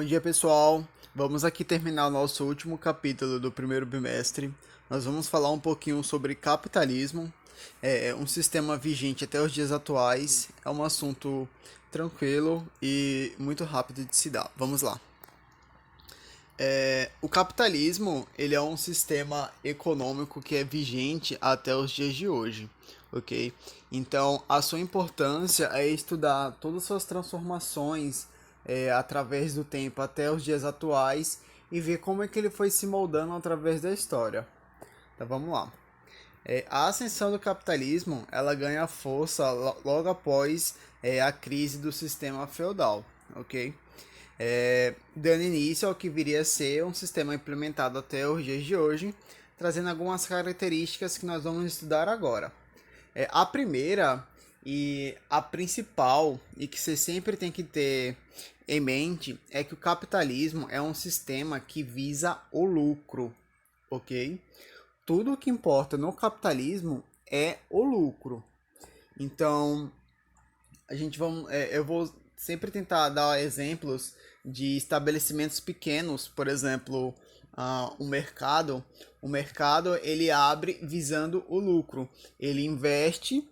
dia, pessoal. Vamos aqui terminar o nosso último capítulo do primeiro bimestre. Nós vamos falar um pouquinho sobre capitalismo, um sistema vigente até os dias atuais. É um assunto tranquilo e muito rápido de se dar. Vamos lá. O capitalismo ele é um sistema econômico que é vigente até os dias de hoje, ok? Então, a sua importância é estudar todas as suas transformações através do tempo até os dias atuais e ver como é que ele foi se moldando através da história. Então, vamos lá. A ascensão do capitalismo ela ganha força logo após a crise do sistema feudal, ok? Dando início ao que viria a ser um sistema implementado até os dias de hoje, trazendo algumas características que nós vamos estudar agora. A primeira e a principal, e que você sempre tem que ter em mente, é que o capitalismo é um sistema que visa o lucro, ok? Tudo o que importa no capitalismo é o lucro. Então, eu vou sempre tentar dar exemplos de estabelecimentos pequenos, por exemplo, o mercado. O mercado ele abre visando o lucro. Ele investe,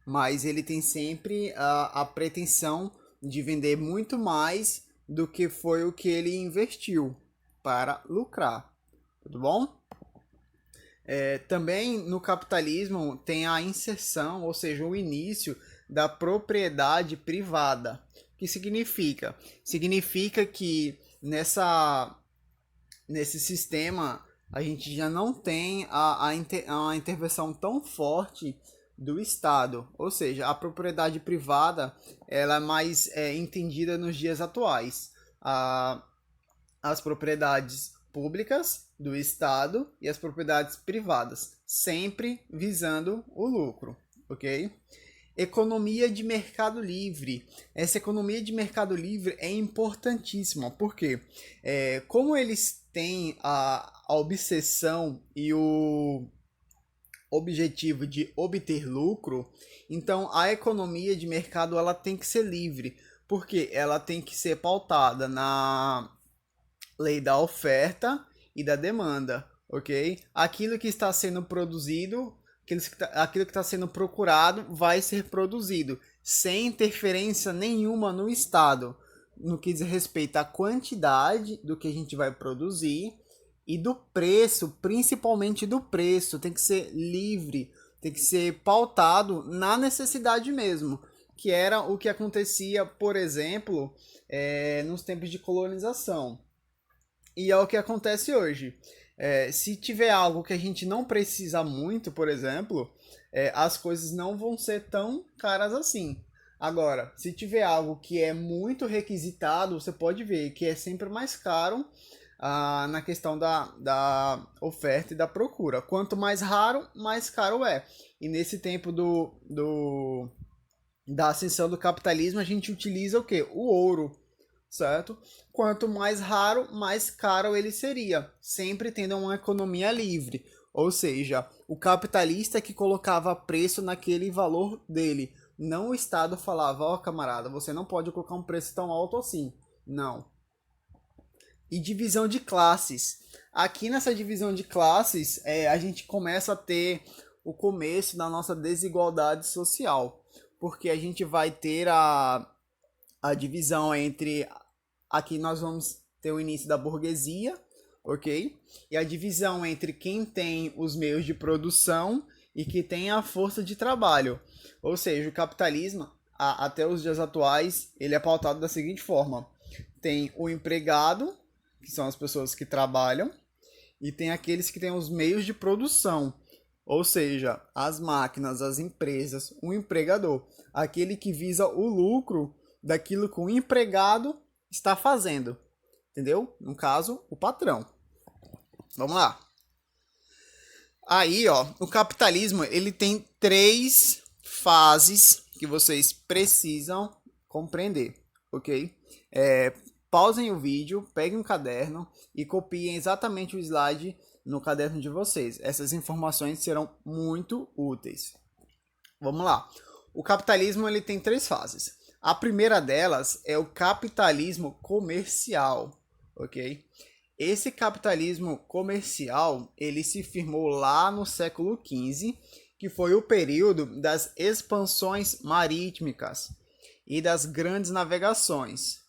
mas ele tem sempre a pretensão de vender muito mais do que foi o que ele investiu para lucrar. Tudo bom? Também no capitalismo tem a inserção, ou seja, o início da propriedade privada. O que significa? Significa que nesse sistema a gente já não tem a intervenção tão forte do Estado, ou seja, a propriedade privada ela é mais entendida nos dias atuais. As propriedades públicas do Estado e as propriedades privadas, sempre visando o lucro, ok? Economia de mercado livre. Essa economia de mercado livre é importantíssima, porque como eles têm a obsessão e o objetivo de obter lucro, então a economia de mercado ela tem que ser livre, porque ela tem que ser pautada na lei da oferta e da demanda, ok? Aquilo que está sendo produzido, aquilo que está sendo procurado vai ser produzido, sem interferência nenhuma no Estado, no que diz respeito à quantidade do que a gente vai produzir e do preço, principalmente do preço, tem que ser livre, tem que ser pautado na necessidade mesmo, que era o que acontecia, por exemplo, nos tempos de colonização. E é o que acontece hoje. Se tiver algo que a gente não precisa muito, por exemplo, as coisas não vão ser tão caras assim. Agora, se tiver algo que é muito requisitado, você pode ver que é sempre mais caro na questão da oferta e da procura. Quanto mais raro, mais caro é. E nesse tempo da ascensão do capitalismo, a gente utiliza o quê? O ouro, certo? Quanto mais raro, mais caro ele seria, sempre tendo uma economia livre. Ou seja, o capitalista que colocava preço naquele valor dele. Não o Estado falava, ó camarada, você não pode colocar um preço tão alto assim. Não. E divisão de classes. Aqui nessa divisão de classes, a gente começa a ter o começo da nossa desigualdade social. Porque a gente vai ter a divisão entre. Aqui nós vamos ter o início da burguesia, ok? E a divisão entre quem tem os meios de produção e que tem a força de trabalho. Ou seja, o capitalismo, até os dias atuais, ele é pautado da seguinte forma. Tem o empregado, que são as pessoas que trabalham, e tem aqueles que têm os meios de produção. Ou seja, as máquinas, as empresas, o empregador. Aquele que visa o lucro daquilo que o empregado está fazendo, entendeu? No caso, o patrão. Vamos lá. Aí, ó, o capitalismo ele tem 3 fases que vocês precisam compreender, ok? Pausem o vídeo, peguem um caderno e copiem exatamente o slide no caderno de vocês. Essas informações serão muito úteis. Vamos lá. O capitalismo ele tem 3 fases. A primeira delas é o capitalismo comercial, ok? Esse capitalismo comercial, ele se firmou lá no século XV, que foi o período das expansões marítimas e das grandes navegações.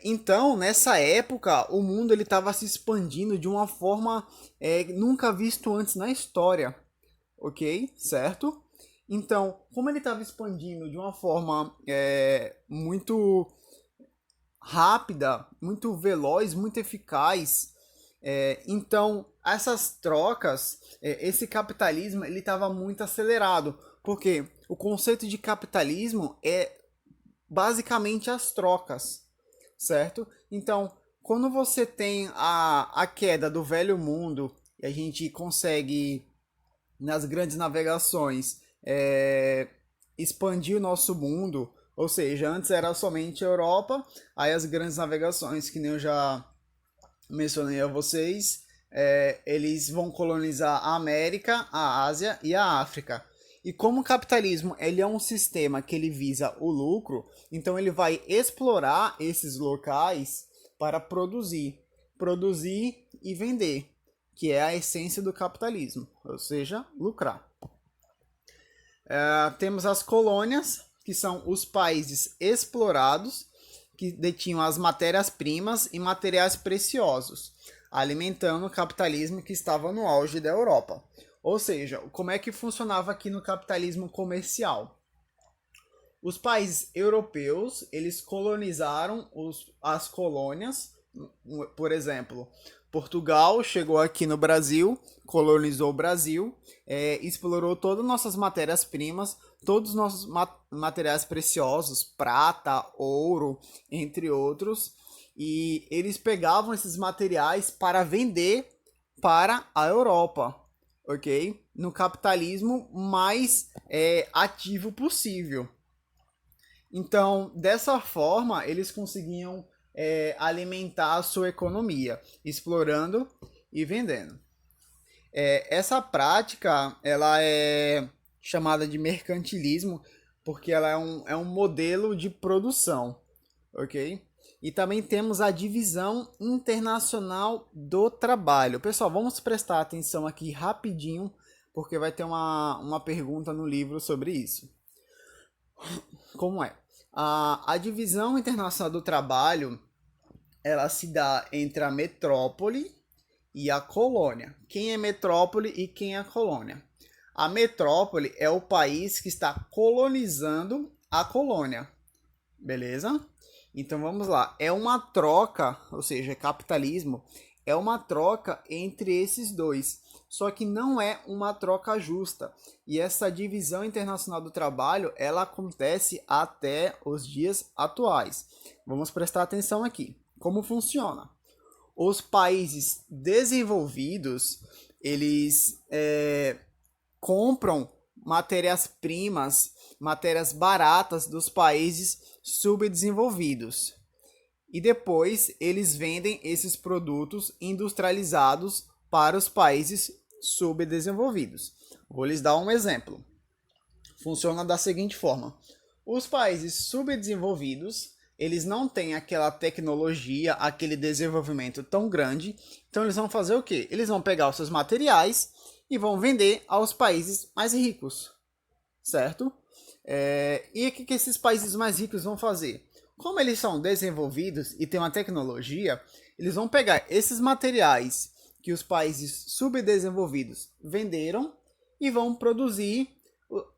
Então, nessa época, o mundo ele estava se expandindo de uma forma nunca visto antes na história, ok? Certo? Então, como ele estava expandindo de uma forma muito rápida, muito veloz, muito eficaz, então essas trocas, esse capitalismo, ele estava muito acelerado, porque o conceito de capitalismo é basicamente as trocas, certo? Então, quando você tem a queda do velho mundo e a gente consegue, nas grandes navegações, expandir o nosso mundo, ou seja, antes era somente a Europa, aí as grandes navegações, que nem eu já mencionei a vocês, eles vão colonizar a América, a Ásia e a África. E como o capitalismo ele é um sistema que ele visa o lucro, então ele vai explorar esses locais para produzir e vender, que é a essência do capitalismo, ou seja, lucrar. Temos as colônias, que são os países explorados, que detinham as matérias-primas e materiais preciosos, alimentando o capitalismo que estava no auge da Europa. Ou seja, como é que funcionava aqui no capitalismo comercial? Os países europeus, eles colonizaram as colônias, por exemplo, Portugal chegou aqui no Brasil, colonizou o Brasil, explorou todas as nossas matérias-primas, todos os nossos materiais preciosos, prata, ouro, entre outros, e eles pegavam esses materiais para vender para a Europa, ok? No capitalismo mais ativo possível. Então, dessa forma, eles conseguiam alimentar a sua economia, explorando e vendendo. Essa prática, ela é chamada de mercantilismo, porque ela é um modelo de produção, ok? E também temos a divisão internacional do trabalho. Pessoal, vamos prestar atenção aqui rapidinho, porque vai ter uma pergunta no livro sobre isso. Como é? A divisão internacional do trabalho, ela se dá entre a metrópole e a colônia. Quem é metrópole e quem é a colônia? A metrópole é o país que está colonizando a colônia. Beleza? Então vamos lá. É uma troca, ou seja, capitalismo, é uma troca entre esses dois. Só que não é uma troca justa. E essa divisão internacional do trabalho, ela acontece até os dias atuais. Vamos prestar atenção aqui. Como funciona? Os países desenvolvidos, eles compram matérias-primas, matérias baratas dos países subdesenvolvidos. E depois eles vendem esses produtos industrializados para os países subdesenvolvidos. Vou lhes dar um exemplo. Funciona da seguinte forma: os países subdesenvolvidos, eles não têm aquela tecnologia, aquele desenvolvimento tão grande, então eles vão fazer o quê? Eles vão pegar os seus materiais e vão vender aos países mais ricos, certo? E o que esses países mais ricos vão fazer? Como eles são desenvolvidos e têm uma tecnologia, eles vão pegar esses materiais que os países subdesenvolvidos venderam e vão produzir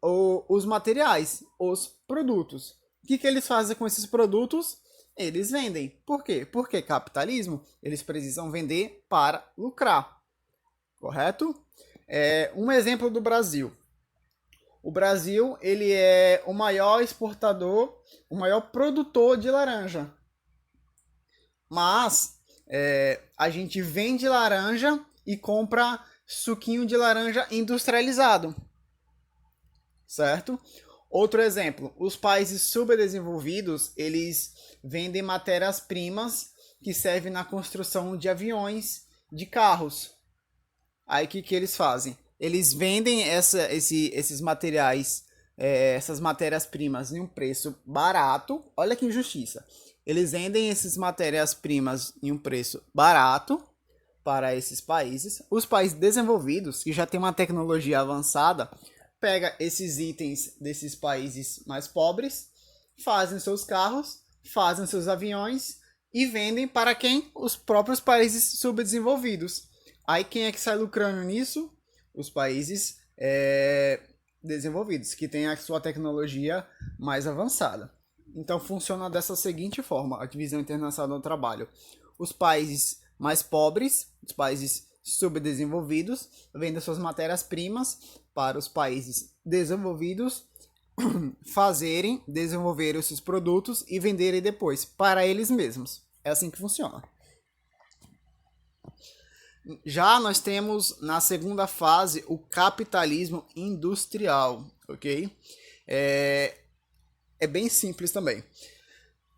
os materiais, os produtos. O que eles fazem com esses produtos? Eles vendem. Por quê? Porque capitalismo, eles precisam vender para lucrar. Correto? Um exemplo do Brasil. O Brasil, ele é o maior exportador, o maior produtor de laranja. Mas a gente vende laranja e compra suquinho de laranja industrializado. Certo? Outro exemplo, os países subdesenvolvidos, eles vendem matérias-primas que servem na construção de aviões, de carros. Aí o que eles fazem? Eles vendem esses materiais, essas matérias-primas em um preço barato. Olha que injustiça. Eles vendem essas matérias-primas em um preço barato para esses países. Os países desenvolvidos, que já têm uma tecnologia avançada, pega esses itens desses países mais pobres, fazem seus carros, fazem seus aviões e vendem para quem? Os próprios países subdesenvolvidos. Aí quem é que sai lucrando nisso? Os países desenvolvidos, que têm a sua tecnologia mais avançada. Então funciona dessa seguinte forma, a divisão internacional do trabalho. Os países mais pobres, os países subdesenvolvidos, vendem suas matérias-primas para os países desenvolvidos desenvolver esses produtos e venderem depois para eles mesmos. É assim que funciona. Já nós temos na segunda fase o capitalismo industrial, ok? É bem simples também.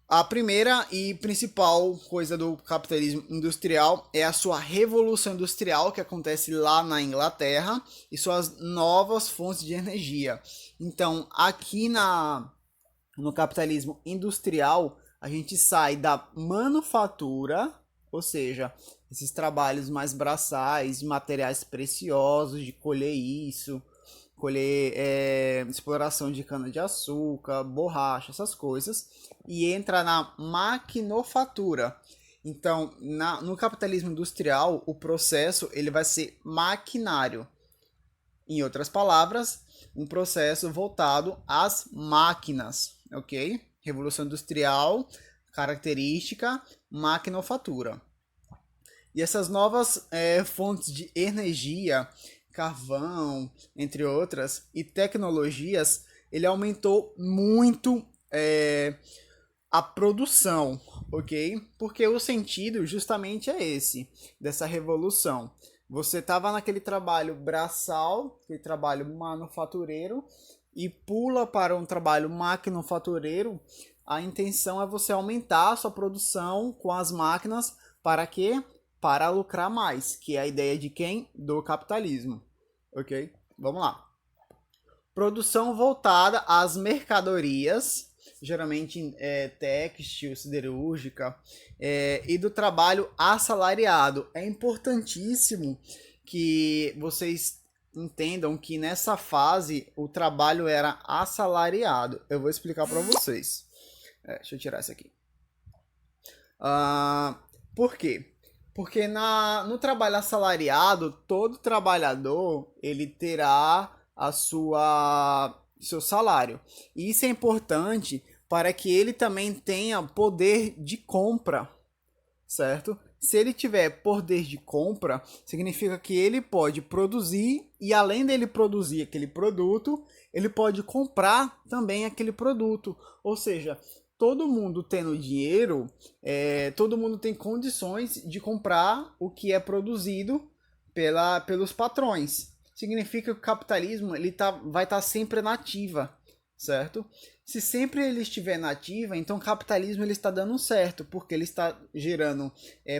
A primeira e principal coisa do capitalismo industrial é a sua revolução industrial, que acontece lá na Inglaterra, e suas novas fontes de energia. Então, aqui no capitalismo industrial, a gente sai da manufatura, ou seja, esses trabalhos mais braçais, de materiais preciosos, de colher isso, colher exploração de cana-de-açúcar, borracha, essas coisas, e entra na maquinofatura. Então, no capitalismo industrial, o processo ele vai ser maquinário. Em outras palavras, um processo voltado às máquinas, ok? Revolução industrial, característica, maquinofatura. E essas novas fontes de energia, carvão, entre outras, e tecnologias, ele aumentou muito a produção, ok? Porque o sentido justamente é esse, dessa revolução. Você estava naquele trabalho braçal, aquele trabalho manufatureiro, e pula para um trabalho maquinofatureiro. A intenção é você aumentar a sua produção com as máquinas para quê? Para lucrar mais, que é a ideia de quem? Do capitalismo. Ok? Vamos lá. Produção voltada às mercadorias, geralmente têxtil, siderúrgica, e do trabalho assalariado. É importantíssimo que vocês entendam que nessa fase o trabalho era assalariado. Eu vou explicar para vocês. Deixa eu tirar isso aqui. Por quê? Porque no trabalho assalariado, todo trabalhador ele terá seu salário. E isso é importante para que ele também tenha poder de compra, certo? Se ele tiver poder de compra, significa que ele pode produzir e além dele produzir aquele produto, ele pode comprar também aquele produto. Ou seja, todo mundo tendo dinheiro, todo mundo tem condições de comprar o que é produzido pelos patrões. Significa que o capitalismo vai estar sempre na ativa, certo? Se sempre ele estiver na ativa, então o capitalismo ele está dando certo, porque ele está gerando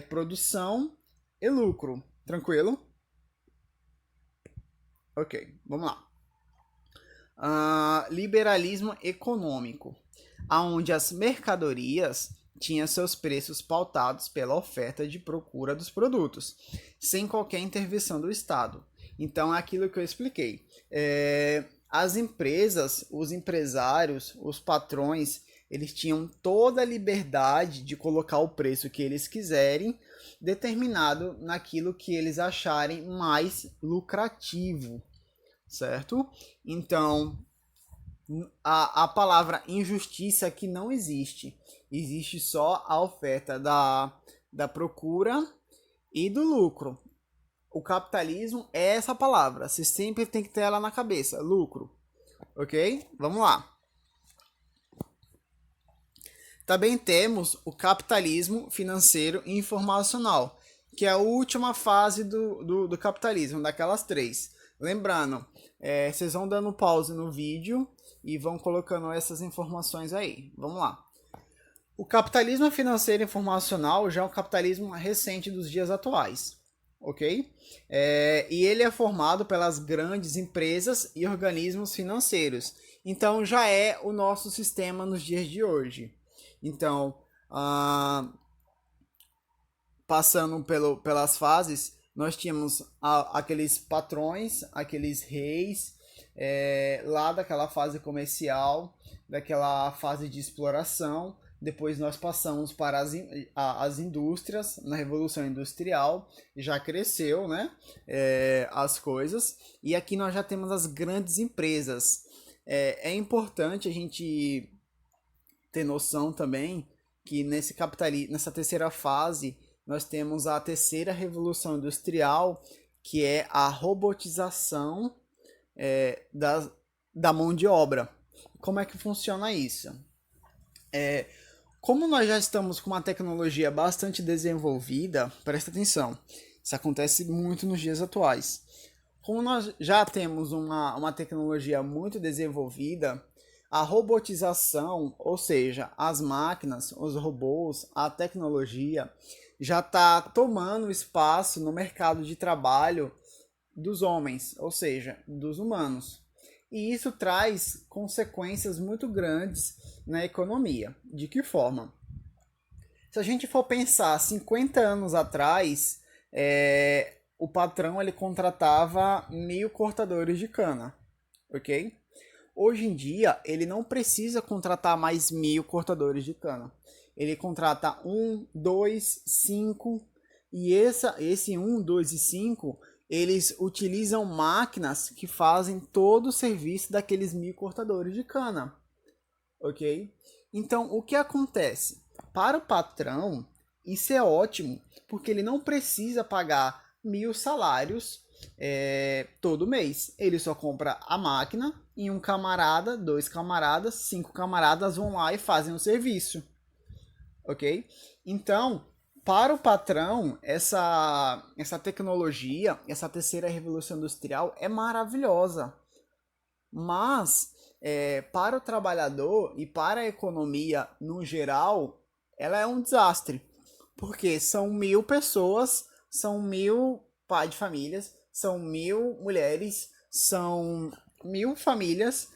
produção e lucro. Tranquilo? Ok, vamos lá. Liberalismo econômico, onde as mercadorias tinham seus preços pautados pela oferta e procura dos produtos, sem qualquer intervenção do Estado. Então é aquilo que eu expliquei. As empresas, os empresários, os patrões, eles tinham toda a liberdade de colocar o preço que eles quiserem, determinado naquilo que eles acharem mais lucrativo, certo? Então, a palavra injustiça aqui não existe. Existe só a oferta da procura e do lucro. O capitalismo é essa palavra. Você sempre tem que ter ela na cabeça. Lucro. Ok? Vamos lá. Também temos o capitalismo financeiro e informacional, que é a última fase do capitalismo, daquelas três. Lembrando, vocês vão dando pause no vídeo e vão colocando essas informações aí. Vamos lá. O capitalismo financeiro e informacional já é um capitalismo recente dos dias atuais. Ok? E ele é formado pelas grandes empresas e organismos financeiros. Então já é o nosso sistema nos dias de hoje. Então ah, passando pelas fases, nós tínhamos aqueles patrões, aqueles reis, lá daquela fase comercial, daquela fase de exploração. Depois nós passamos para as indústrias, na Revolução Industrial, já cresceu, né, as coisas. E aqui nós já temos as grandes empresas. É importante a gente ter noção também que nessa terceira fase nós temos a terceira revolução industrial, que é a robotização da, da mão de obra. Como é que funciona isso? Como nós já estamos com uma tecnologia bastante desenvolvida, presta atenção, isso acontece muito nos dias atuais. Como nós já temos uma tecnologia muito desenvolvida, a robotização, ou seja, as máquinas, os robôs, a tecnologia, já está tomando espaço no mercado de trabalho dos homens, ou seja, dos humanos. E isso traz consequências muito grandes na economia. De que forma? Se a gente for pensar 50 anos atrás, o patrão ele contratava 1.000 cortadores de cana, ok? Hoje em dia, ele não precisa contratar mais 1.000 cortadores de cana. Ele contrata um, dois, cinco, e esse um, dois e cinco, eles utilizam máquinas que fazem todo o serviço daqueles 1.000 cortadores de cana, ok? Então, o que acontece? Para o patrão, isso é ótimo, porque ele não precisa pagar 1.000 salários todo mês. Ele só compra a máquina e um camarada, dois camaradas, cinco camaradas vão lá e fazem o serviço, ok? Então, para o patrão, essa tecnologia, essa terceira revolução industrial é maravilhosa. Mas, para o trabalhador e para a economia no geral, ela é um desastre. Porque são 1.000 pessoas, são 1.000 pais de famílias, são 1.000 mulheres, são 1.000 famílias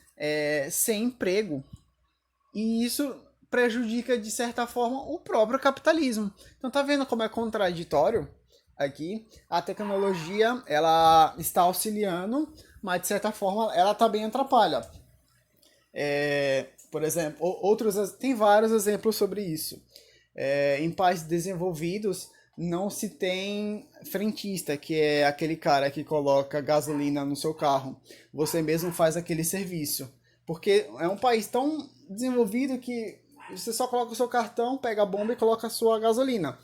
sem emprego. E isso prejudica, de certa forma, o próprio capitalismo. Então tá vendo como é contraditório aqui? A tecnologia, ela está auxiliando, mas de certa forma ela também atrapalha. Por exemplo, tem vários exemplos sobre isso. Em países desenvolvidos não se tem frentista, que é aquele cara que coloca gasolina no seu carro. Você mesmo faz aquele serviço. Porque é um país tão desenvolvido que você só coloca o seu cartão, pega a bomba e coloca a sua gasolina.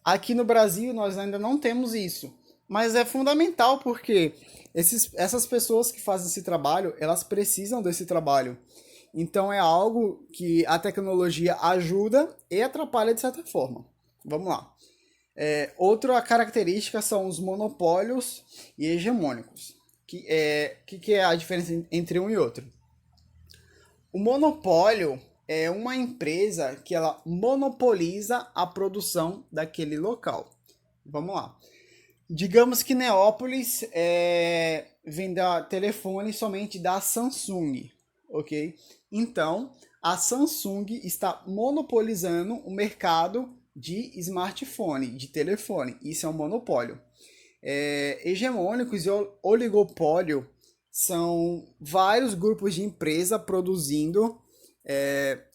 Aqui no Brasil nós ainda não temos isso. Mas é fundamental porque essas pessoas que fazem esse trabalho, elas precisam desse trabalho. Então é algo que a tecnologia ajuda e atrapalha de certa forma. Vamos lá. Outra característica são os monopólios e hegemônicos. Que é a diferença entre um e outro? O monopólio é uma empresa que ela monopoliza a produção daquele local. Vamos lá. Digamos que Neópolis venda telefone somente da Samsung, ok? Então, a Samsung está monopolizando o mercado de smartphone, de telefone. Isso é um monopólio. Hegemônicos e oligopólio são vários grupos de empresa produzindo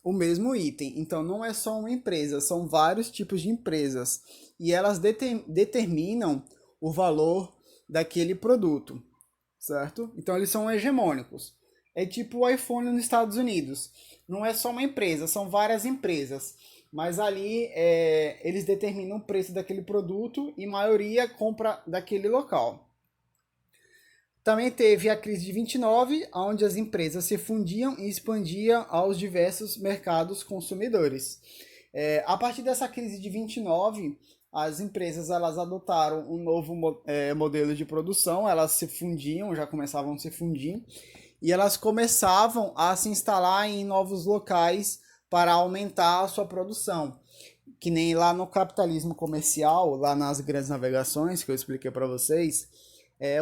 o mesmo item. Então, não é só uma empresa, são vários tipos de empresas. E elas determinam o valor daquele produto, certo? Então, eles são hegemônicos. É tipo o iPhone nos Estados Unidos. Não é só uma empresa, são várias empresas. Mas ali eles determinam o preço daquele produto e a maioria compra daquele local. Também teve a crise de 29, onde as empresas se fundiam e expandiam aos diversos mercados consumidores. A partir dessa crise de 29, as empresas elas adotaram um novo modelo de produção, elas se fundiam, já começavam a se fundir, e elas começavam a se instalar em novos locais para aumentar a sua produção. Que nem lá no capitalismo comercial, lá nas grandes navegações que eu expliquei para vocês,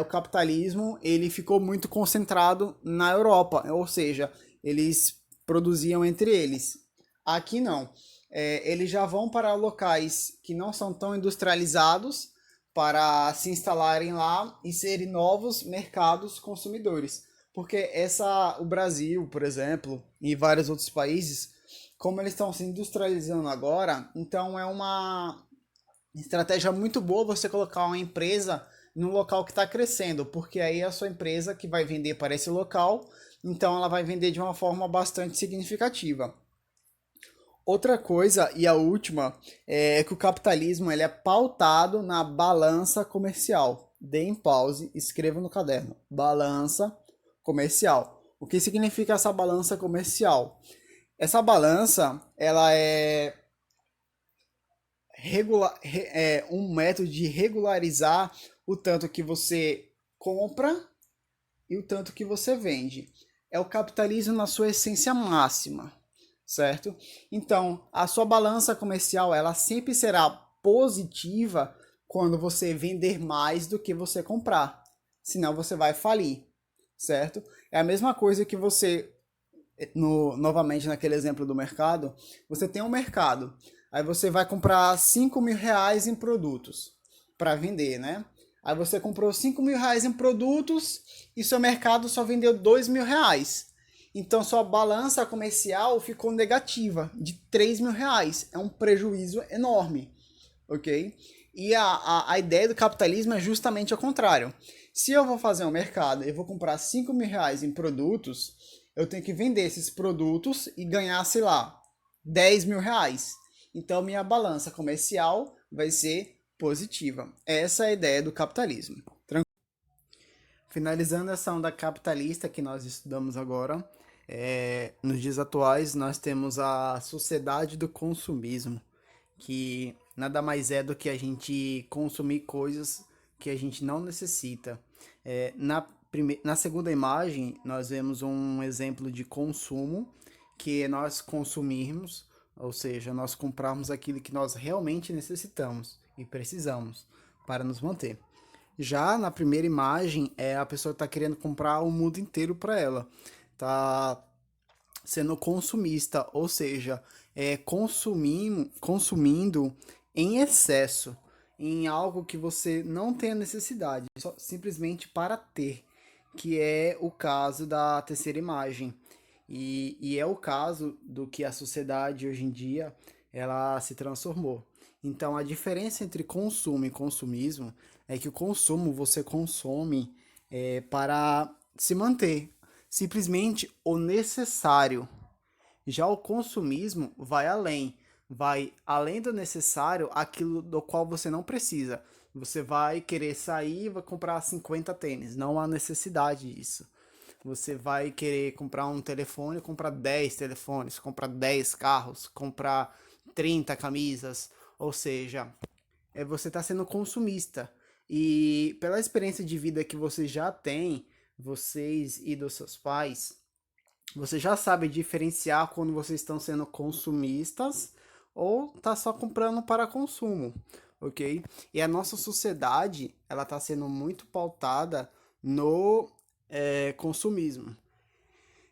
o capitalismo ele ficou muito concentrado na Europa, ou seja, eles produziam entre eles. Aqui não. eles já vão para locais que não são tão industrializados para se instalarem lá e serem novos mercados consumidores. Porque o Brasil, por exemplo, e vários outros países, como eles estão se industrializando agora, então é uma estratégia muito boa você colocar uma empresa num local que está crescendo, porque aí é a sua empresa que vai vender para esse local, então ela vai vender de uma forma bastante significativa. Outra coisa, e a última, é que o capitalismo ele é pautado na balança comercial. Deem pause, escreva no caderno. Balança comercial. O que significa essa balança comercial? Essa balança, ela é um método de regularizar o tanto que você compra e o tanto que você vende. É o capitalismo na sua essência máxima, certo? Então, a sua balança comercial, ela sempre será positiva quando você vender mais do que você comprar. Senão você vai falir, certo? É a mesma coisa que você, novamente naquele exemplo do mercado, você tem um mercado, aí você vai comprar R$ 5.000 em produtos para vender, né? Aí você comprou R$ 5.000 em produtos e seu mercado só vendeu R$ 2.000. Então sua balança comercial ficou negativa de R$ 3.000. É um prejuízo enorme, ok? E a ideia do capitalismo é justamente ao contrário. Se eu vou fazer um mercado e vou comprar R$ 5.000 em produtos, eu tenho que vender esses produtos e ganhar, sei lá, R$ 10.000. Então minha balança comercial vai ser positiva. Essa é a ideia do capitalismo. Finalizando essa onda capitalista que nós estudamos agora, nos dias atuais nós temos a sociedade do consumismo, que nada mais é do que a gente consumir coisas que a gente não necessita. Na segunda imagem, nós vemos um exemplo de consumo, que é nós consumirmos, ou seja, nós comprarmos aquilo que nós realmente necessitamos e precisamos para nos manter. Já na primeira imagem, a pessoa está querendo comprar o mundo inteiro para ela. Tá sendo consumista, ou seja, consumindo em excesso, em algo que você não tem a necessidade, só, simplesmente para ter, que é o caso da terceira imagem. E é o caso do que a sociedade hoje em dia ela se transformou. Então a diferença entre consumo e consumismo é que o consumo você consome para se manter, simplesmente o necessário. Já o consumismo vai além do necessário, aquilo do qual você não precisa. Você vai querer sair e vai comprar 50 tênis, não há necessidade disso. Você vai querer comprar um telefone, comprar 10 telefones, comprar 10 carros, comprar 30 camisas, ou seja, você está sendo consumista. E pela experiência de vida que você já tem, vocês e dos seus pais, você já sabe diferenciar quando vocês estão sendo consumistas ou tá só comprando para consumo, ok? E a nossa sociedade, ela tá sendo muito pautada no consumismo.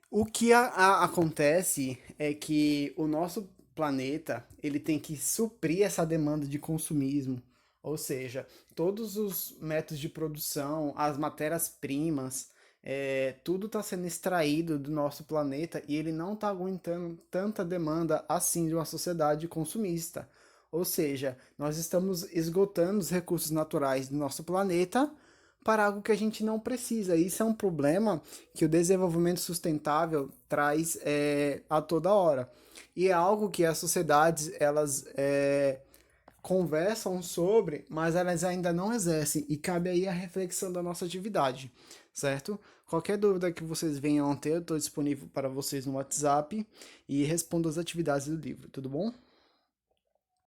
O que acontece é que o nosso planeta ele tem que suprir essa demanda de consumismo, ou seja, todos os métodos de produção, as matérias-primas, tudo está sendo extraído do nosso planeta e ele não está aguentando tanta demanda assim de uma sociedade consumista. Ou seja, nós estamos esgotando os recursos naturais do nosso planeta para algo que a gente não precisa. Isso é um problema que o desenvolvimento sustentável traz a toda hora. E é algo que as sociedades elas conversam sobre, mas elas ainda não exercem. E cabe aí a reflexão da nossa atividade, certo? Qualquer dúvida que vocês venham a ter, eu estou disponível para vocês no WhatsApp e respondo as atividades do livro, tudo bom?